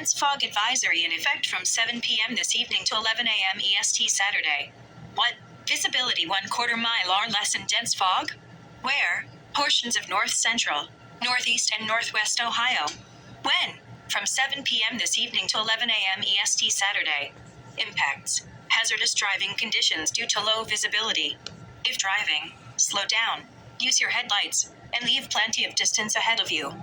dense fog advisory in effect from 7 p.m. this evening to 11 a.m. EST Saturday. What? Visibility 1/4 mile or less in dense fog? Where? Portions of north central, northeast, and northwest Ohio. When? From 7 p.m. this evening to 11 a.m. EST Saturday. Impacts. Hazardous driving conditions due to low visibility. If driving, slow down, use your headlights, and leave plenty of distance ahead of you.